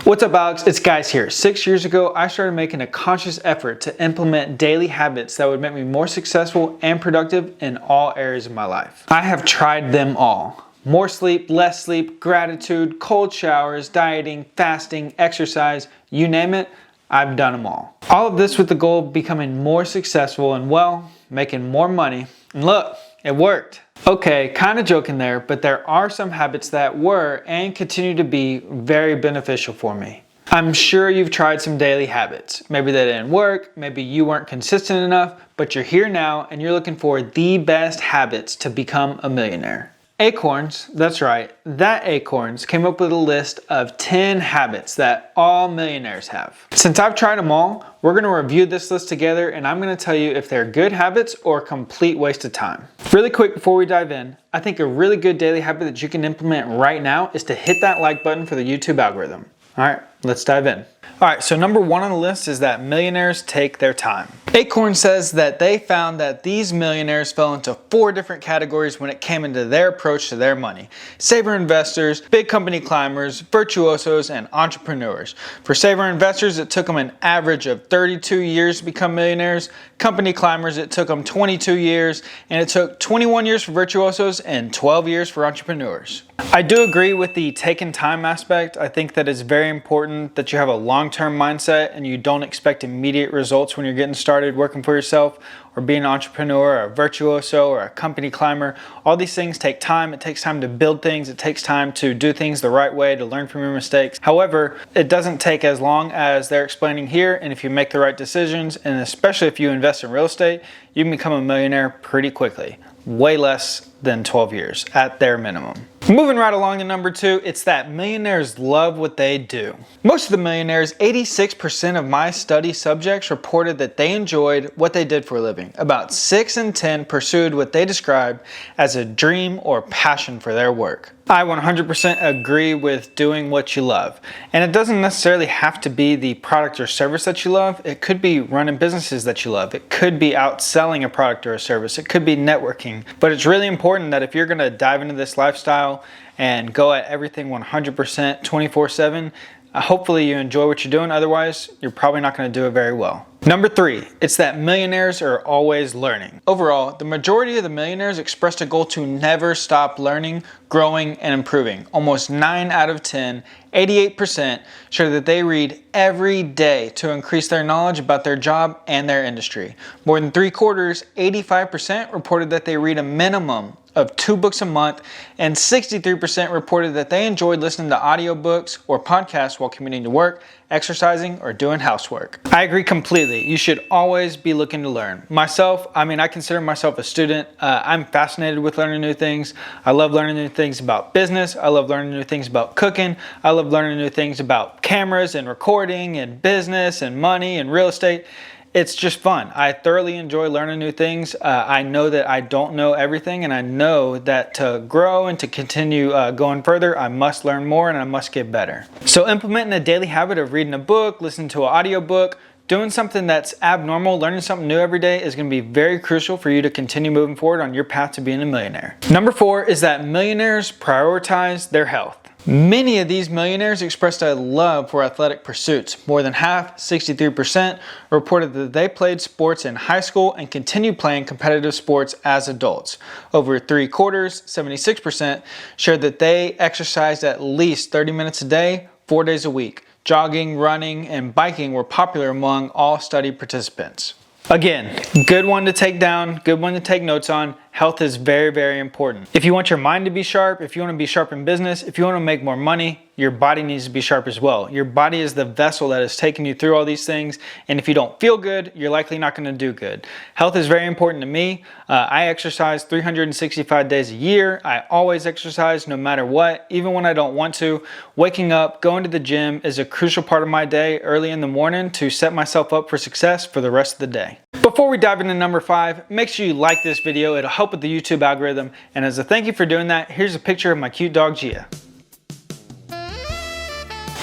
What's up, Alex? It's Guys here. 6 years ago, I started making a conscious effort to implement daily habits that would make me more successful and productive in all areas of my life. I have tried them all. More sleep, less sleep, gratitude, cold showers, dieting, fasting, exercise, you name it, I've done them all. All of this with the goal of becoming more successful and, well, making more money. And look, it worked. Okay, kind of joking there, but there are some habits that were and continue to be very beneficial for me. I'm sure you've tried some daily habits. Maybe they didn't work, maybe you weren't consistent enough, but you're here now and you're looking for the best habits to become a millionaire. Acorns, that's right, that Acorns came up with a list of 10 habits that all millionaires have. Since I've tried them all, we're going to review this list together and I'm going to tell you if they're good habits or a complete waste of time. Really quick before we dive in, I think a really good daily habit that you can implement right now is to hit that like button for the YouTube algorithm. All right, let's dive in. All right, so number one on the list is that millionaires take their time. Acorn says that they found that these millionaires fell into 4 different categories when it came into their approach to their money. Saver investors, big company climbers, virtuosos, and entrepreneurs. For saver investors, it took them an average of 32 years to become millionaires. Company climbers, it took them 22 years, and it took 21 years for virtuosos and 12 years for entrepreneurs. I do agree with the taking time aspect. I think that it's very important that you have a long-term mindset and you don't expect immediate results when you're getting started working for yourself or being an entrepreneur or a virtuoso or a company climber. All these things take time. It takes time to build things. It takes time to do things the right way, to learn from your mistakes. However, it doesn't take as long as they're explaining here, and if you make the right decisions, and especially if you invest in real estate, you can become a millionaire pretty quickly. Way less than 12 years at their minimum. Moving right along to number 2, it's that millionaires love what they do. Most of the millionaires, 86% of my study subjects reported that they enjoyed what they did for a living. About 6 in 10 pursued what they described as a dream or passion for their work. I 100% agree with doing what you love. And it doesn't necessarily have to be the product or service that you love. It could be running businesses that you love. It could be out selling a product or a service. It could be networking. But it's really important that if you're going to dive into this lifestyle and go at everything 100% 24/7, hopefully you enjoy what you're doing. Otherwise, you're probably not going to do it very well. Number 3, it's that millionaires are always learning. Overall, the majority of the millionaires expressed a goal to never stop learning, growing, and improving. Almost 9 out of 10, 88%, show that they read every day to increase their knowledge about their job and their industry. More than 3/4, 85%, reported that they read a minimum of 2 books a month, and 63% reported that they enjoyed listening to audiobooks or podcasts while commuting to work, exercising, or doing housework. I agree completely. You should always be looking to learn. Myself, I consider myself a student. I'm fascinated with learning new things. I love learning new things about business. I love learning new things about cooking. I love learning new things about cameras and recording and business and money and real estate. It's just fun. I thoroughly enjoy learning new things. I know that I don't know everything, and I know that to grow and to continue going further, I must learn more and I must get better. So implementing a daily habit of reading a book, listening to an audiobook, doing something that's abnormal, learning something new every day is going to be very crucial for you to continue moving forward on your path to being a millionaire. Number 4 is that millionaires prioritize their health. Many of these millionaires expressed a love for athletic pursuits. More than half, 63%, reported that they played sports in high school and continued playing competitive sports as adults. Over 3/4, 76%, shared that they exercised at least 30 minutes a day, 4 days a week. Jogging, running, and biking were popular among all study participants. Again, good one to take down, good one to take notes on. Health is very, very important. If you want your mind to be sharp, if you want to be sharp in business, if you want to make more money, your body needs to be sharp as well. Your body is the vessel that is taking you through all these things, and if you don't feel good, you're likely not going to do good. Health is very important to me. I exercise 365 days a year. I always exercise no matter what, even when I don't want to. Waking up, going to the gym is a crucial part of my day early in the morning to set myself up for success for the rest of the day. Before we dive into number 5, make sure you like this video. It'll help with the YouTube algorithm. And as a thank you for doing that, here's a picture of my cute dog, Gia.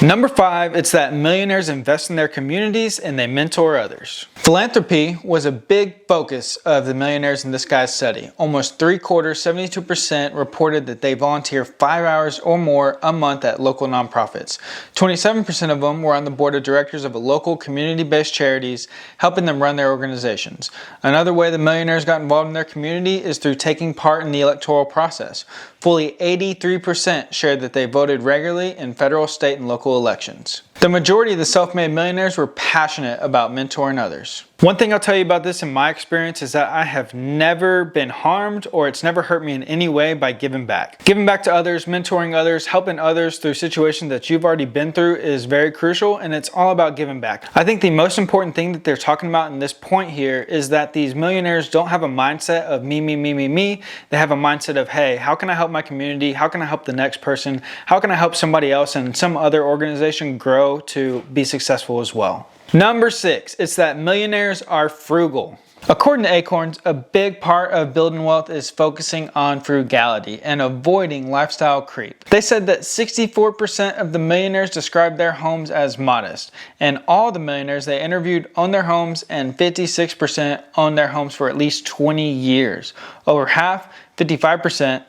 Number 5, it's that millionaires invest in their communities and they mentor others. Philanthropy was a big focus of the millionaires in this guy's study. Almost 3/4, 72% reported that they volunteer 5 hours or more a month at local nonprofits. 27% of them were on the board of directors of a local community-based charities, helping them run their organizations. Another way the millionaires got involved in their community is through taking part in the electoral process. Fully 83% shared that they voted regularly in federal, state, and local elections. The majority of the self-made millionaires were passionate about mentoring others. One thing I'll tell you about this in my experience is that I have never been harmed or it's never hurt me in any way by giving back. Giving back to others, mentoring others, helping others through situations that you've already been through is very crucial, and it's all about giving back. I think the most important thing that they're talking about in this point here is that these millionaires don't have a mindset of me, me, me, me, me. They have a mindset of, hey, how can I help my community? How can I help the next person? How can I help somebody else and some other organization grow to be successful as well? Number 6, it's that millionaires are frugal. According to Acorn, a big part of building wealth is focusing on frugality and avoiding lifestyle creep. They said that 64% of the millionaires described their homes as modest, and all the millionaires they interviewed own their homes, and 56% own their homes for at least 20 years. Over half, 55%,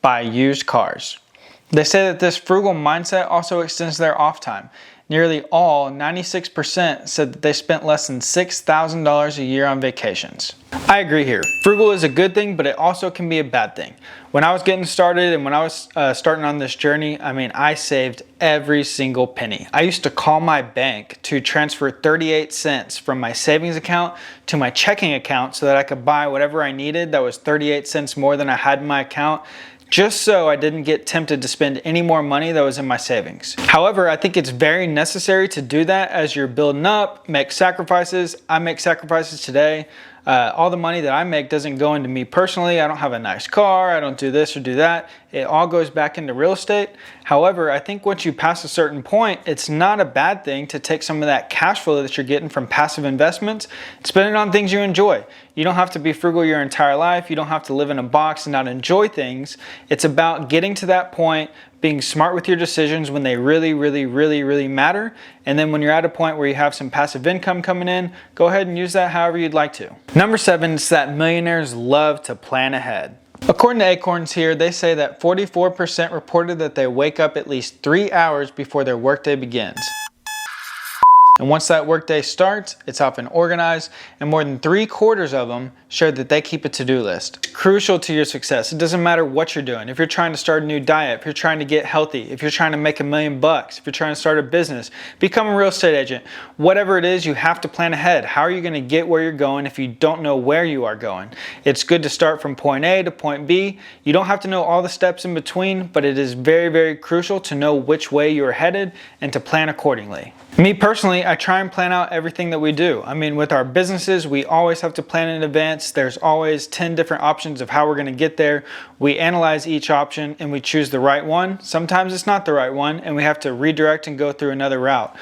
buy used cars. They say that this frugal mindset also extends their off time. Nearly all, 96%, said that they spent less than $6,000 a year on vacations. I agree here. Frugal is a good thing, but it also can be a bad thing. When I was getting started and when I was starting on this journey, I saved every single penny. I used to call my bank to transfer 38 cents from my savings account to my checking account so that I could buy whatever I needed that was 38 cents more than I had in my account, just so I didn't get tempted to spend any more money that was in my savings. However, I think it's very necessary to do that as you're building up, make sacrifices. I make sacrifices today. All the money that I make doesn't go into me personally. I don't have a nice car. I don't do this or do that. It all goes back into real estate. However, I think once you pass a certain point, it's not a bad thing to take some of that cash flow that you're getting from passive investments and spend it on things you enjoy. You don't have to be frugal your entire life. You don't have to live in a box and not enjoy things. It's about getting to that point, being smart with your decisions when they really, really, really, really matter. And then when you're at a point where you have some passive income coming in, go ahead and use that however you'd like to. Number 7 is that millionaires love to plan ahead. According to Acorns here, they say that 44% reported that they wake up at least 3 hours before their workday begins. And once that workday starts, it's often organized, and more than 3/4 of them shared that they keep a to-do list. Crucial to your success. It doesn't matter what you're doing. If you're trying to start a new diet, if you're trying to get healthy, if you're trying to make $1 million, if you're trying to start a business, become a real estate agent, whatever it is, you have to plan ahead. How are you going to get where you're going if you don't know where you are going? It's good to start from point A to point B. You don't have to know all the steps in between, but it is very, very crucial to know which way you're headed and to plan accordingly. Me personally, I try and plan out everything that we do. With our businesses, we always have to plan in advance. There's always 10 different options of how we're going to get there. We analyze each option and we choose the right one. Sometimes it's not the right one and we have to redirect and go through another route.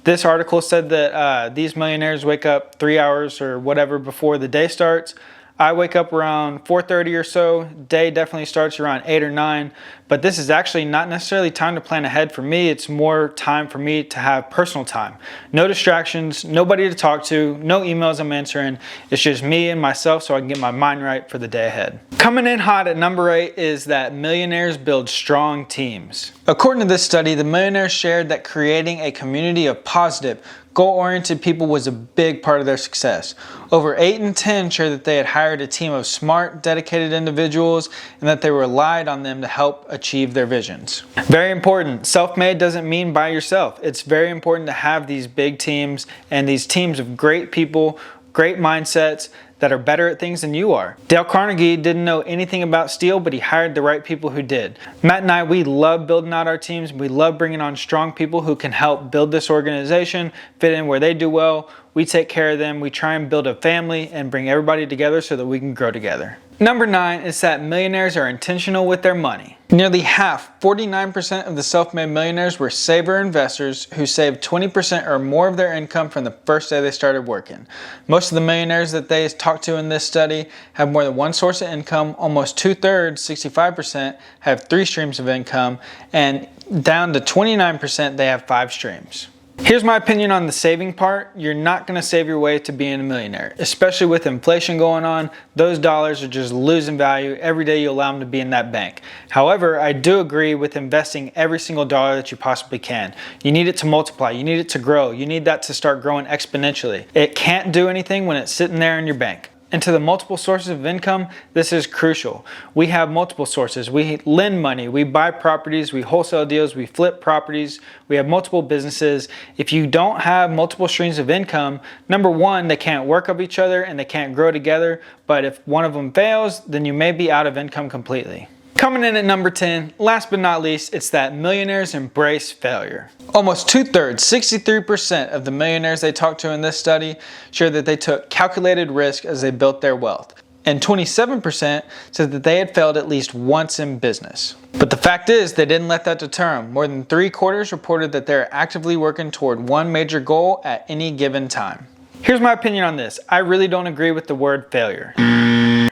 This article said that these millionaires wake up 3 hours or whatever before the day starts. I wake up around 4:30 or so. Day definitely starts around 8 or 9, but this is actually not necessarily time to plan ahead for me. It's more time for me to have personal time. No distractions, nobody to talk to, no emails I'm answering. It's just me and myself so I can get my mind right for the day ahead. Coming in hot at number 8 is that millionaires build strong teams. According to this study, the millionaires shared that creating a community of positive, goal-oriented people was a big part of their success. Over 8 in 10 shared that they had hired a team of smart, dedicated individuals and that they relied on them to help achieve their visions. Very important. Self-made doesn't mean by yourself. It's very important to have these big teams and these teams of great people, great mindsets that are better at things than you are. Dale Carnegie didn't know anything about steel, but he hired the right people who did. Matt and I, we love building out our teams. We love bringing on strong people who can help build this organization, fit in where they do well. We take care of them. We try and build a family and bring everybody together so that we can grow together. Number 9 is that millionaires are intentional with their money. Nearly half, 49% of the self-made millionaires were saver investors who saved 20% or more of their income from the first day they started working. Most of the millionaires that they talked talked to in this study have more than one source of income. Almost 2/3, 65%, have 3 streams of income, and down to 29%, they have 5 streams. Here's my opinion on the saving part. You're not going to save your way to being a millionaire, especially with inflation going on. Those dollars are just losing value every day you allow them to be in that bank. However, I do agree with investing every single dollar that you possibly can. You need it to multiply. You need it to grow. You need that to start growing exponentially. It can't do anything when it's sitting there in your bank. And to the multiple sources of income, this is crucial. We have multiple sources. We lend money, we buy properties, we wholesale deals, we flip properties, we have multiple businesses. If you don't have multiple streams of income, number one, they can't work with each other and they can't grow together. But if one of them fails, then you may be out of income completely. Coming in at number 10, last but not least, it's that millionaires embrace failure. Almost 2/3, 63% of the millionaires they talked to in this study shared that they took calculated risk as they built their wealth. And 27% said that they had failed at least once in business. But the fact is, they didn't let that deter them. More than 3/4 reported that they're actively working toward one major goal at any given time. Here's my opinion on this. I really don't agree with the word failure.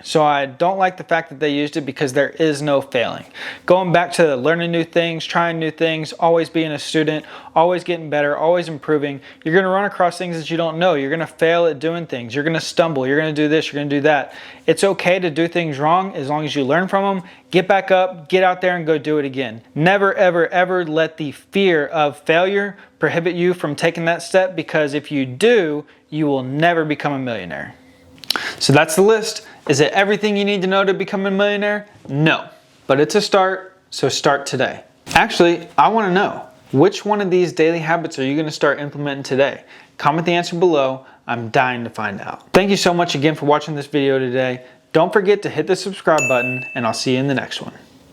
So I don't like the fact that they used it because there is no failing. Going back to learning new things, trying new things, always being a student, always getting better, always improving, you're going to run across things that you don't know. You're going to fail at doing things. You're going to stumble. You're going to do this. You're going to do that. It's okay to do things wrong as long as you learn from them. Get back up, get out there and go do it again. Never, ever, ever let the fear of failure prohibit you from taking that step, because if you do, you will never become a millionaire. So that's the list. Is it everything you need to know to become a millionaire? No, but it's a start, so start today. Actually, I want to know, which one of these daily habits are you going to start implementing today? Comment the answer below. I'm dying to find out. Thank you so much again for watching this video today. Don't forget to hit the subscribe button, and I'll see you in the next one.